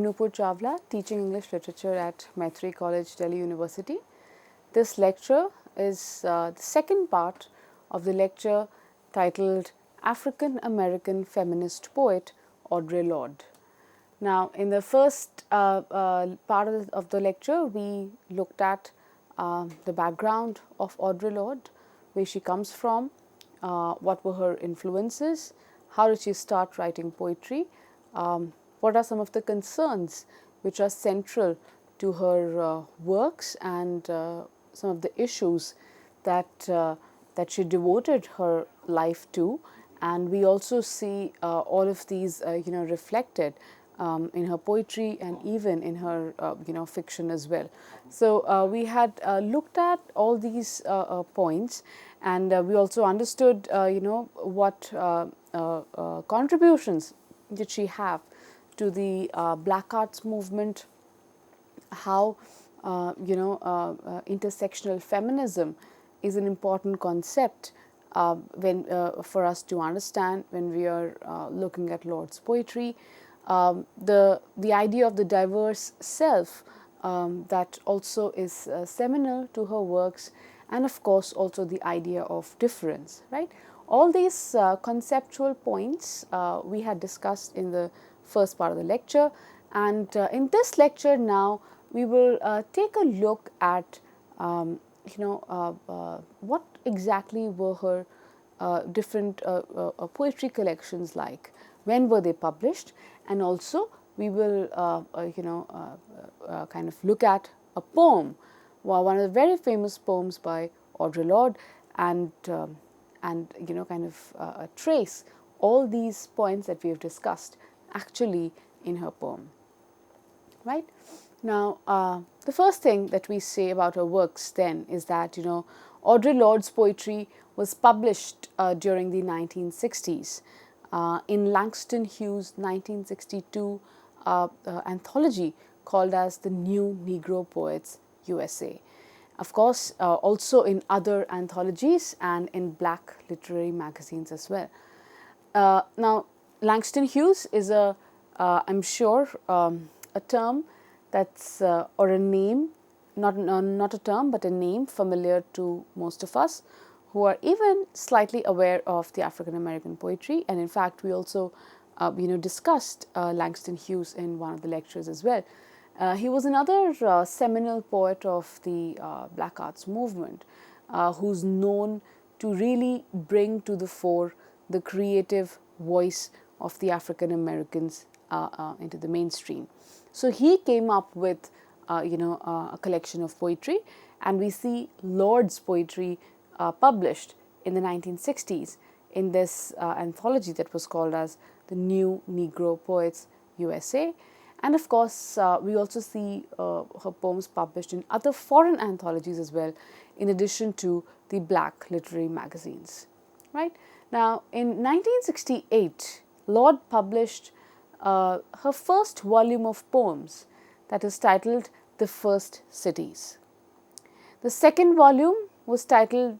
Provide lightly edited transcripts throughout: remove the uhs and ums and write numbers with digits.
I'm Nupur Chawla, teaching English literature at Maitri College, Delhi University. This lecture is the second part of the lecture titled African American Feminist Poet Audre Lorde. Now, in the first part of the lecture, we looked at the background of Audre Lorde, where she comes from, what were her influences, how did she start writing poetry, what are some of the concerns which are central to her works, and some of the issues that that she devoted her life to. And we also see all of these reflected in her poetry and even in her fiction as well. So we had looked at all these points, and we also understood what contributions did she have to the Black Arts movement, how intersectional feminism is an important concept for us to understand when we are looking at Lorde's poetry. The idea of the diverse self that also is seminal to her works, and of course also the idea of difference, right? All these conceptual points we had discussed in the first part of the lecture, and in this lecture now we will take a look at what exactly were her different poetry collections like, when were they published, and also we will kind of look at a poem, one of the very famous poems by Audre Lorde, and kind of trace all these points that we have discussed actually in her poem. Right? Now, the first thing that we say about her works then is that Audre Lorde's poetry was published during the 1960s in Langston Hughes' 1962 anthology called as the New Negro Poets USA. Of course, also in other anthologies and in black literary magazines as well. Now, Langston Hughes is I'm sure, a term that's or a name, not a term but a name familiar to most of us who are even slightly aware of the African American poetry. And in fact, we also discussed Langston Hughes in one of the lectures as well. He was another seminal poet of the Black Arts movement, who's known to really bring to the fore the creative voice of the African Americans into the mainstream. So he came up with a collection of poetry, and we see Lorde's poetry published in the 1960s in this anthology that was called as the New Negro Poets USA. And of course, we also see her poems published in other foreign anthologies as well, in addition to the black literary magazines. Right? Now, in 1968, Lorde published her first volume of poems that is titled The First Cities. The second volume was titled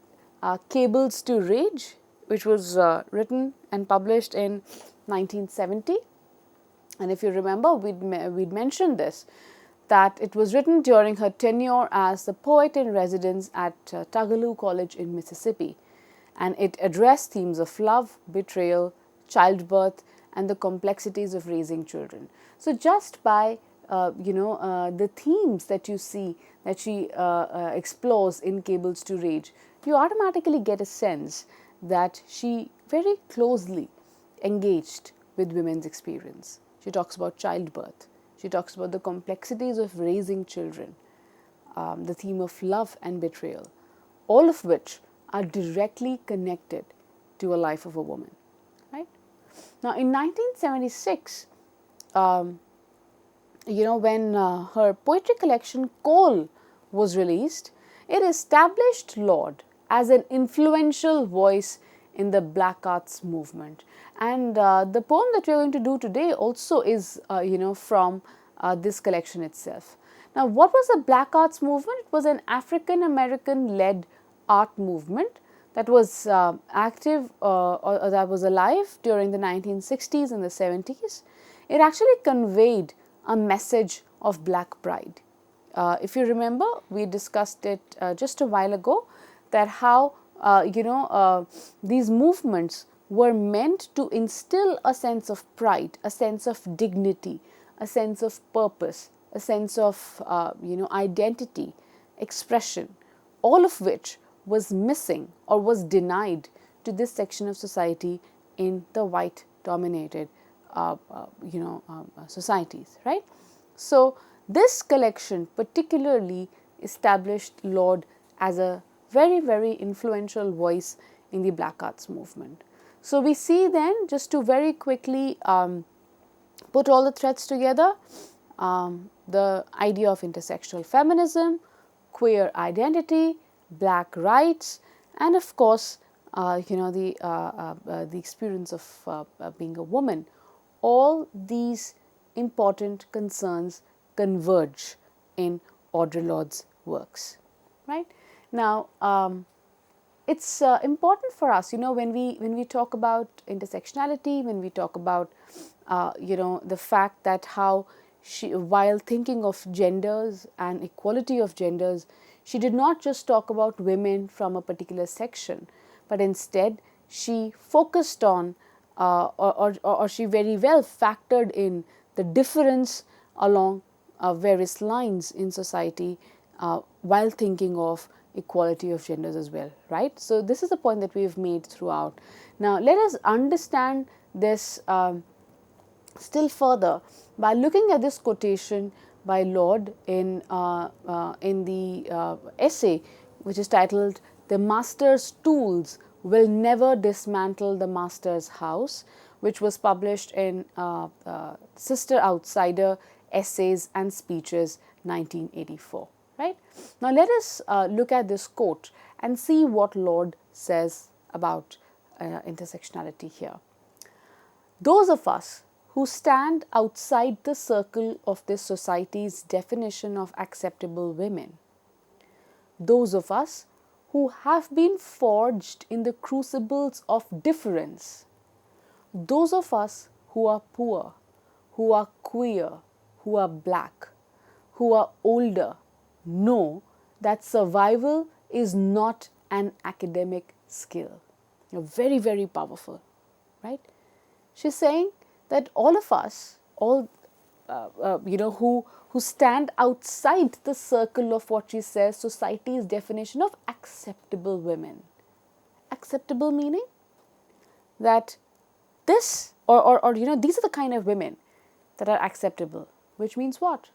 Cables to Rage, which was written and published in 1970. And if you remember, we'd mentioned this, that it was written during her tenure as the poet in residence at Tougaloo College in Mississippi, and it addressed themes of love, betrayal, childbirth, and the complexities of raising children. So just by the themes that you see that she explores in Cables to Rage, you automatically get a sense that she very closely engaged with women's experience. She talks about childbirth. She talks about the complexities of raising children, the theme of love and betrayal, all of which are directly connected to a life of a woman. Right? Now, in 1976, when her poetry collection Coal was released, it established Lorde as an influential voice in the Black Arts movement. And the poem that we are going to do today also is from this collection itself. Now, what was the Black Arts movement? It was an African American led art movement that was active or that was alive during the 1960s and the 70s. It actually conveyed a message of black pride. If you remember, we discussed it just a while ago, that how these movements were meant to instill a sense of pride, a sense of dignity, a sense of purpose, a sense of identity, expression, all of which was missing or was denied to this section of society in the white dominated societies, right? So this collection particularly established Lorde as a very, very influential voice in the Black Arts movement. So we see then, just to very quickly put all the threads together, the idea of intersectional feminism, queer identity, black rights, and of course, the experience of being a woman. All these important concerns converge in Audre Lorde's works, right? Now, it's important for us, when we talk about intersectionality, when we talk about the fact that how she, while thinking of genders and equality of genders, she did not just talk about women from a particular section, but instead she focused on or she very well factored in the difference along various lines in society while thinking of equality of genders as well, right? So this is the point that we have made throughout. Now let us understand this still further by looking at this quotation by Lorde in the essay which is titled "The Master's Tools Will Never Dismantle the Master's House," which was published in Sister Outsider Essays and Speeches 1984. Right? Now let us look at this quote and see what Lorde says about intersectionality here. Those of us who stand outside the circle of this society's definition of acceptable women, those of us who have been forged in the crucibles of difference, those of us who are poor, who are queer, who are black, who are older, know that survival is not an academic skill. Very, very powerful, right? She's saying that all of us, all who stand outside the circle of what she says society's definition of acceptable women. Acceptable meaning that this or these are the kind of women that are acceptable, which means what?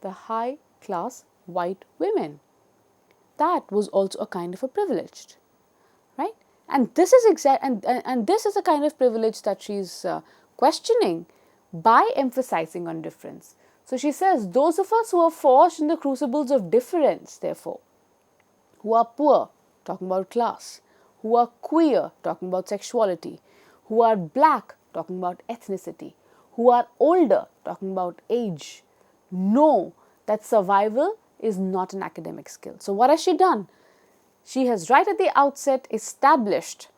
The high class white women. That was also a kind of a privileged, right? And this is and this is a kind of privilege that she's questioning by emphasizing on difference. So she says, those of us who are forged in the crucibles of difference, therefore, who are poor, talking about class, who are queer, talking about sexuality, who are black, talking about ethnicity, who are older, talking about age, know that survival is not an academic skill. So what has she done? She has right at the outset established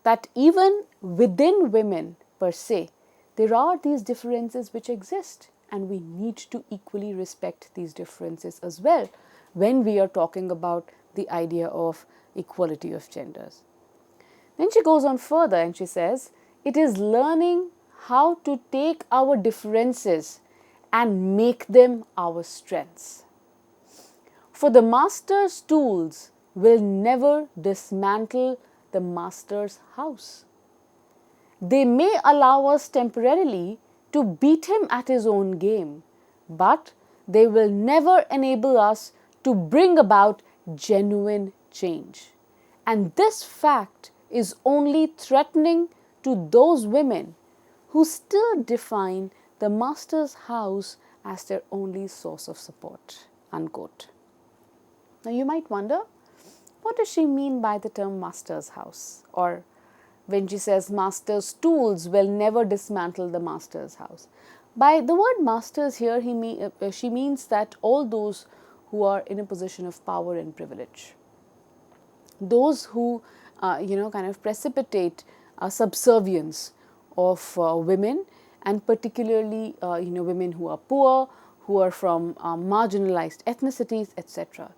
that even within women per se, there are these differences which exist, and we need to equally respect these differences as well when we are talking about the idea of equality of genders. Then she goes on further and she says, it is learning how to take our differences and make them our strengths. For the master's tools will never dismantle the master's house. They may allow us temporarily to beat him at his own game, but they will never enable us to bring about genuine change. And this fact is only threatening to those women who still define the master's house as their only source of support. Unquote. Now you might wonder, what does she mean by the term master's house? Or when she says master's tools will never dismantle the master's house. By the word masters here, she means that all those who are in a position of power and privilege, those who kind of precipitate subservience of women and particularly women who are poor, who are from marginalized ethnicities, etc.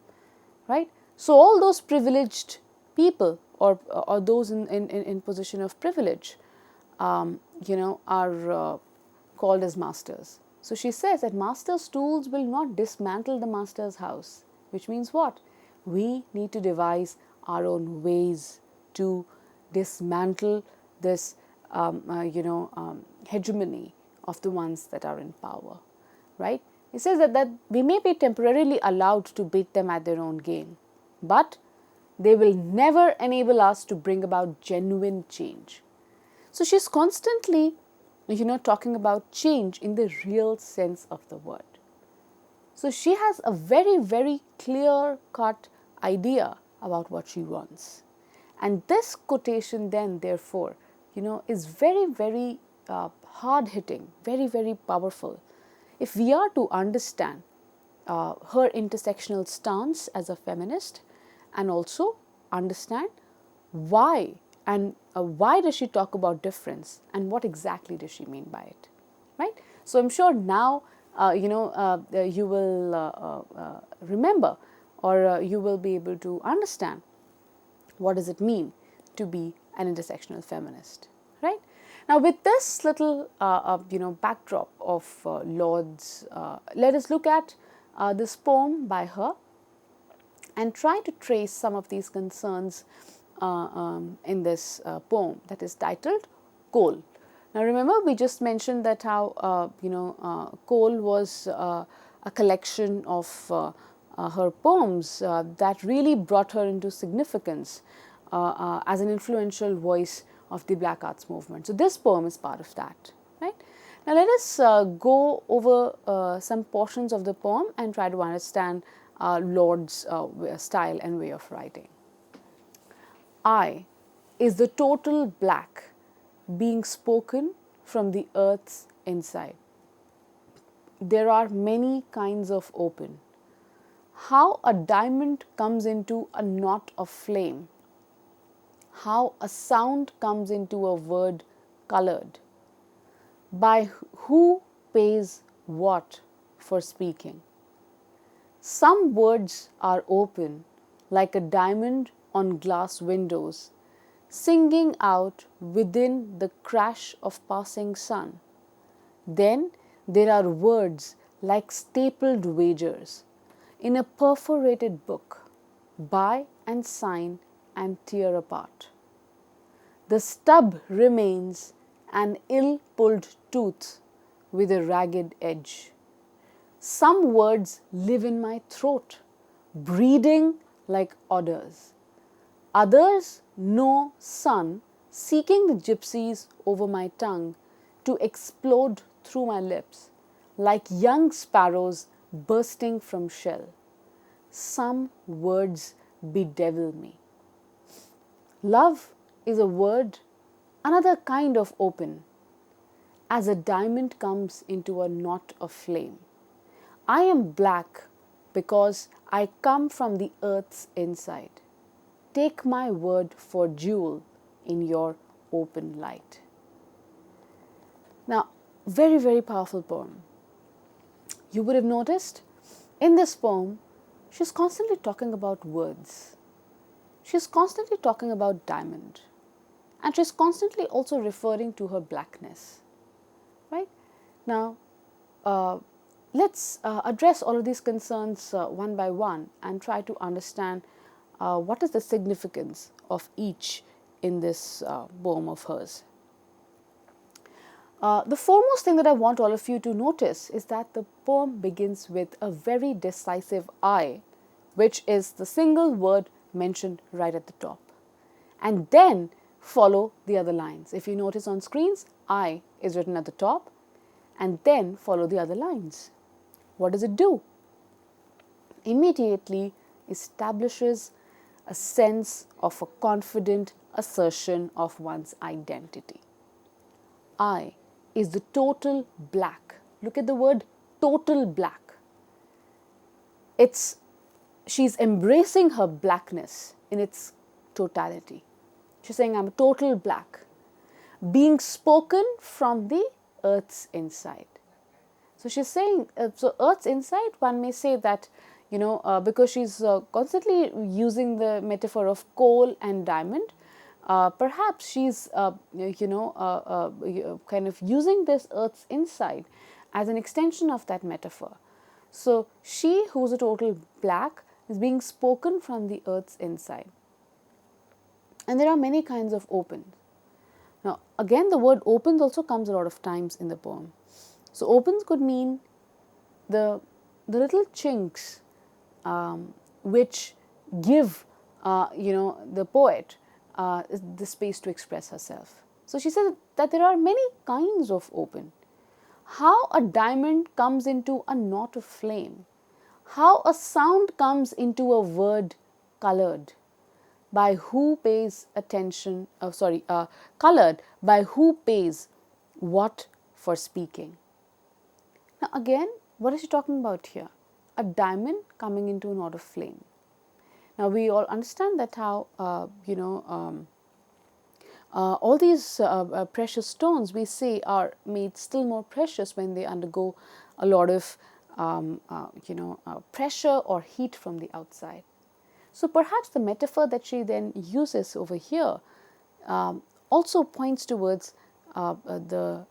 Right? So all those privileged people or those in position of privilege, are called as masters. So she says that master's tools will not dismantle the master's house, which means what? We need to devise our own ways to dismantle this, hegemony of the ones that are in power, right? He says that we may be temporarily allowed to beat them at their own game, but they will never enable us to bring about genuine change. So she's constantly, talking about change in the real sense of the word. So she has a very, very clear-cut idea about what she wants. And this quotation then, therefore, is very, very hard-hitting, very, very powerful. If we are to understand her intersectional stance as a feminist, and also understand why and why does she talk about difference and what exactly does she mean by it, right? So I'm sure now you will remember, or you will be able to understand what does it mean to be an intersectional feminist, right? Now, with this little backdrop of Lorde's, let us look at this poem by her and try to trace some of these concerns in this poem that is titled Coal. Now remember, we just mentioned that how Coal was a collection of her poems that really brought her into significance as an influential voice of the Black Arts movement. So this poem is part of that, right? Now let us go over some portions of the poem and try to understand Lorde's style and way of writing. I is the total black being spoken from the earth's inside. There are many kinds of open. How a diamond comes into a knot of flame. How a sound comes into a word colored. By who pays what for speaking. Some words are open like a diamond on glass windows, singing out within the crash of passing sun. Then there are words like stapled wagers in a perforated book, buy and sign and tear apart. The stub remains an ill-pulled tooth with a ragged edge. Some words live in my throat, breeding like odders. Others know sun seeking the gypsies over my tongue to explode through my lips like young sparrows bursting from shell. Some words bedevil me. Love is a word, another kind of open, as a diamond comes into a knot of flame. I am black because I come from the earth's inside. Take my word for jewel in your open light. Now, very, very powerful poem. You would have noticed in this poem, she's constantly talking about words. She's constantly talking about diamond. And she's constantly also referring to her blackness. Right? Now, let's address all of these concerns one by one and try to understand what is the significance of each in this poem of hers. The foremost thing that I want all of you to notice is that the poem begins with a very decisive I, which is the single word mentioned right at the top. And then follow the other lines. If you notice on screens, I is written at the top and then follow the other lines. What does it do? Immediately establishes a sense of a confident assertion of one's identity. I is the total black. Look at the word total black. She's embracing her blackness in its totality. She's saying, I'm a total black, being spoken from the earth's inside. So she's saying, so earth's inside, one may say that, because she's constantly using the metaphor of coal and diamond, perhaps she's, kind of using this earth's inside as an extension of that metaphor. So she, who's a total black, is being spoken from the earth's inside. And there are many kinds of opens. Now, again, the word opens also comes a lot of times in the poem. So opens could mean the little chinks which give, the poet the space to express herself. So she says that there are many kinds of open. How a diamond comes into a knot of flame, how a sound comes into a word colored, by who pays attention, colored by who pays what for speaking. Now again, what is she talking about here? A diamond coming into a knot of flame. Now we all understand that how, all these precious stones we say are made still more precious when they undergo a lot of pressure or heat from the outside. So perhaps the metaphor that she then uses over here also points towards the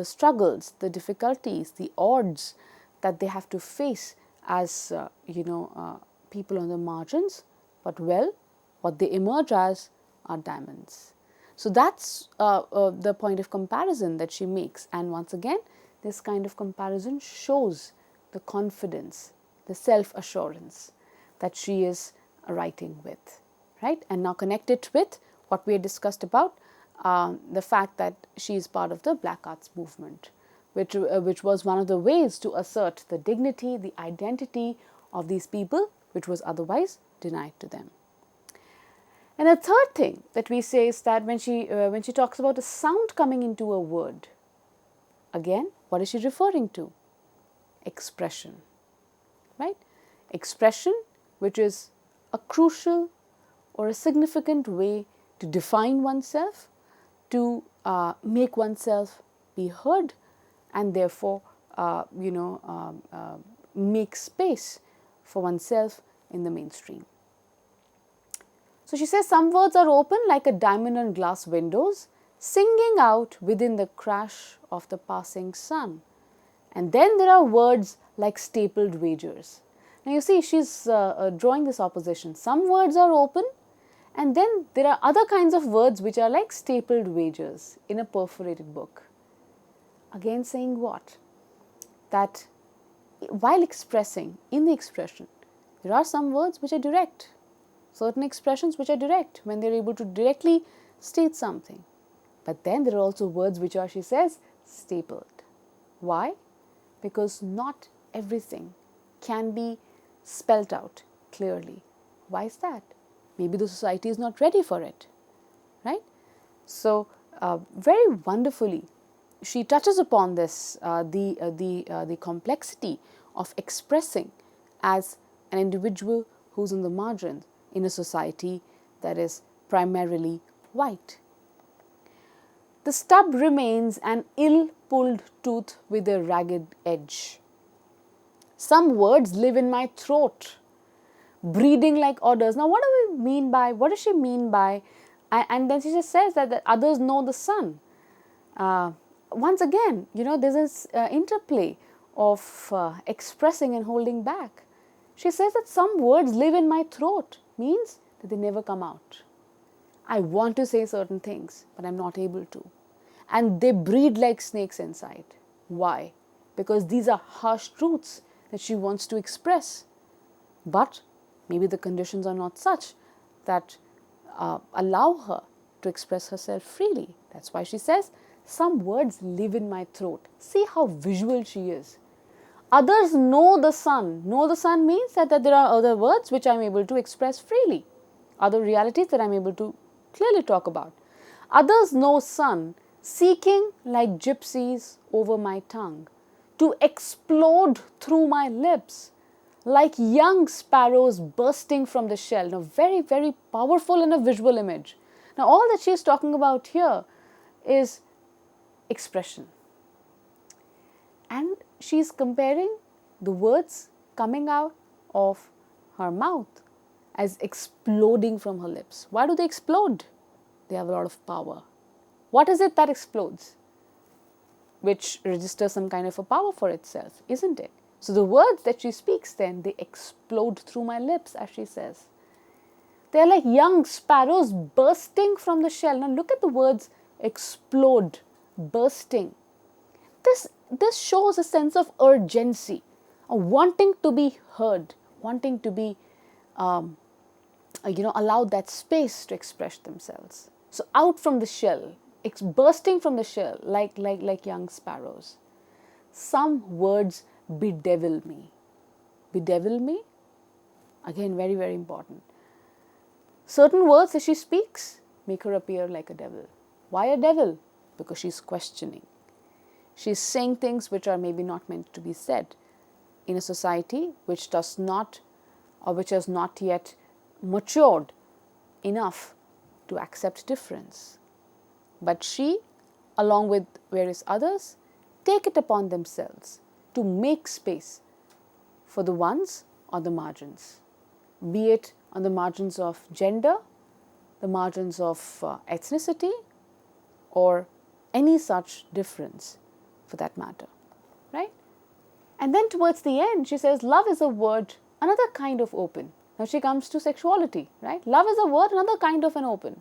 struggles, the difficulties, the odds that they have to face as people on the margins, but what they emerge as are diamonds. So that's the point of comparison that she makes, and once again this kind of comparison shows the confidence, the self-assurance that she is writing with, right? And now connect it with what we had discussed about the fact that she is part of the Black Arts movement, which was one of the ways to assert the dignity, the identity of these people, which was otherwise denied to them. And a third thing that we say is that when she talks about a sound coming into a word, again, what is she referring to? Expression, right? Expression, which is a crucial or a significant way to define oneself, to make oneself be heard, and therefore, make space for oneself in the mainstream. So she says, some words are open like a diamond on glass windows, singing out within the crash of the passing sun. And then there are words like stapled wagers. Now you see, she's drawing this opposition. Some words are open, and then there are other kinds of words which are like stapled wagers in a perforated book. Again saying what? That while expressing, in the expression, there are some words which are direct, certain expressions which are direct when they're able to directly state something. But then there are also words which are, she says, stapled. Why? Because not everything can be spelt out clearly. Why is that? Maybe the society is not ready for it, right? So very wonderfully, she touches upon this, the complexity of expressing as an individual who's in the margins in a society that is primarily white. The stub remains an ill-pulled tooth with a ragged edge. Some words live in my throat, breeding like orders. Now, what does she mean by, and then she just says that others know the sun. Once again, there's this interplay of expressing and holding back. She says that some words live in my throat, means that they never come out. I want to say certain things, but I'm not able to. And they breed like snakes inside. Why? Because these are harsh truths that she wants to express. But maybe the conditions are not such that allow her to express herself freely. That's why she says, some words live in my throat. See how visual she is. Others know the sun. Know the sun means that there are other words which I'm able to express freely. Other realities that I'm able to clearly talk about. Others know sun, seeking like gypsies over my tongue, to explode through my lips, like young sparrows bursting from the shell. Now, very, very powerful in a visual image. Now, all that she is talking about here is expression. And she's comparing the words coming out of her mouth as exploding from her lips. Why do they explode? They have a lot of power. What is it that explodes? Which registers some kind of a power for itself, isn't it? So the words that she speaks then, they explode through my lips, as she says. They are like young sparrows bursting from the shell. Now look at the words explode, bursting. This shows a sense of urgency, of wanting to be heard, wanting to be allowed that space to express themselves. So out from the shell, bursting from the shell like young sparrows. Some words bedevil me. Bedevil me? Again, very, very important. Certain words that she speaks make her appear like a devil. Why a devil? Because she's questioning. She's saying things which are maybe not meant to be said in a society which does not, or which has not yet matured enough to accept difference. But she, along with various others, take it upon themselves to make space for the ones on the margins, be it on the margins of gender, the margins of ethnicity, or any such difference for that matter, right? And then towards the end, she says, love is a word, another kind of open. Now she comes to sexuality, right? Love is a word, another kind of an open.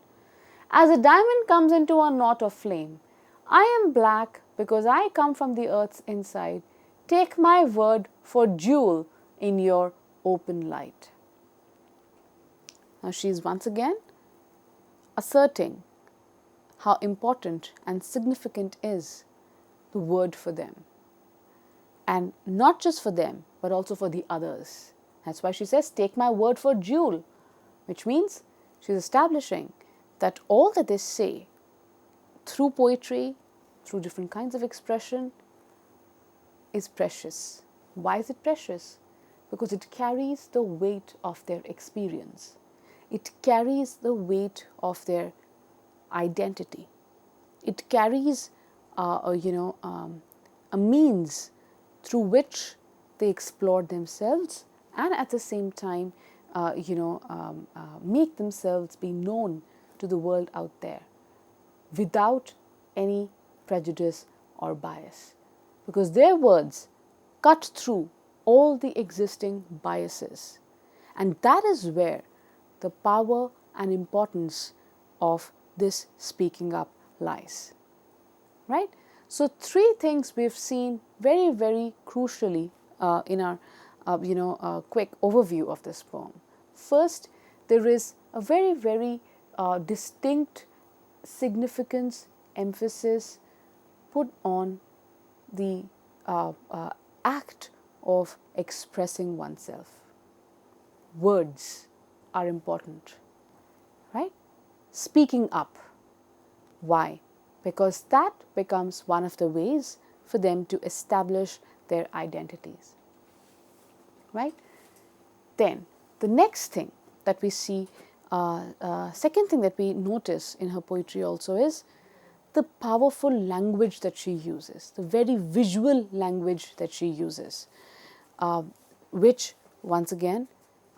As a diamond comes into a knot of flame, I am black because I come from the earth's inside. Take my word for jewel in your open light. Now she is once again asserting how important and significant is the word for them. And not just for them, but also for the others. That's why she says, take my word for jewel, which means she's establishing that all that they say through poetry, through different kinds of expression, is precious. Why is it precious? Because it carries the weight of their experience. It carries the weight of their identity. It carries a means through which they explore themselves and at the same time make themselves be known to the world out there without any prejudice or bias, because their words cut through all the existing biases, and that is where the power and importance of this speaking up lies, right? So three things we've seen very, very crucially in our quick overview of this poem. First, there is a very, very distinct significance, emphasis put on the act of expressing oneself. Words are important, right? Speaking up. Why? Because that becomes one of the ways for them to establish their identities, right? Then the next thing that we see, second thing that we notice in her poetry also is the powerful language that she uses, the very visual language that she uses, which once again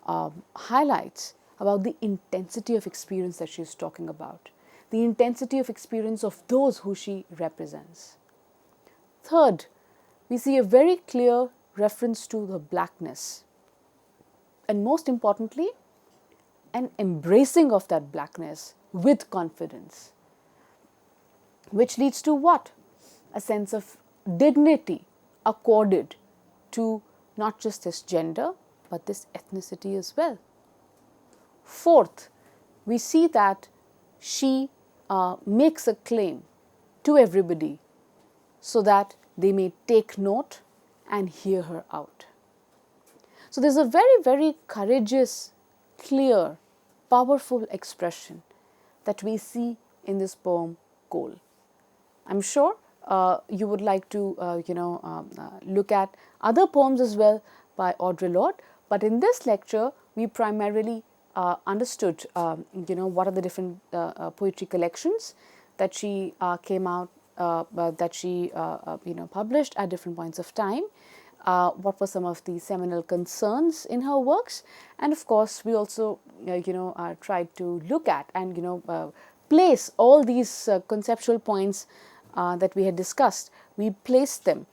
highlights about the intensity of experience that she is talking about, the intensity of experience of those who she represents. Third, we see a very clear reference to the blackness, and most importantly, an embracing of that blackness with confidence, which leads to what? A sense of dignity accorded to not just this gender, but this ethnicity as well. Fourth, we see that she makes a claim to everybody so that they may take note and hear her out. So there's a very, very courageous, clear, powerful expression that we see in this poem, Coal. I'm sure you would like to, look at other poems as well by Audre Lorde, but in this lecture, we primarily understood, what are the different poetry collections that she came out that she published at different points of time. What were some of the seminal concerns in her works, and of course we also tried to look at and place all these conceptual points that we had discussed. We placed them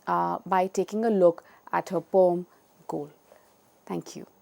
by taking a look at her poem Goal. Thank you.